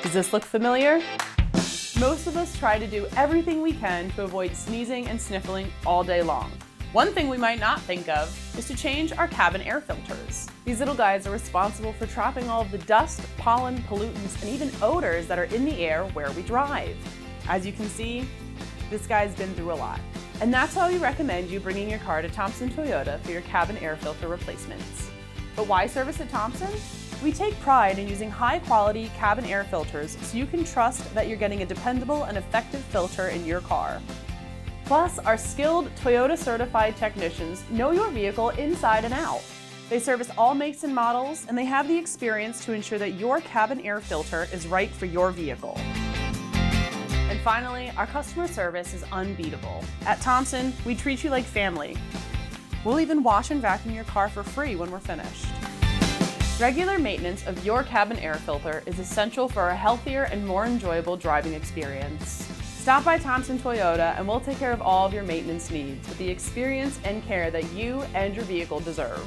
Does this look familiar? Most of us try to do everything we can to avoid sneezing and sniffling all day long. One thing we might not think of is to change our cabin air filters. These little guys are responsible for trapping all of the dust, pollen, pollutants, and even odors that are in the air where we drive. As you can see, this guy's been through a lot. And that's why we recommend you bringing your car to Thompson Toyota for your cabin air filter replacements. But why service at Thompson? We take pride in using high-quality cabin air filters so you can trust that you're getting a dependable and effective filter in your car. Plus, our skilled Toyota-certified technicians know your vehicle inside and out. They service all makes and models, and they have the experience to ensure that your cabin air filter is right for your vehicle. And finally, our customer service is unbeatable. At Thompson, we treat you like family. We'll even wash and vacuum your car for free when we're finished. Regular maintenance of your cabin air filter is essential for a healthier and more enjoyable driving experience. Stop by Thompson Toyota and we'll take care of all of your maintenance needs with the experience and care that you and your vehicle deserve.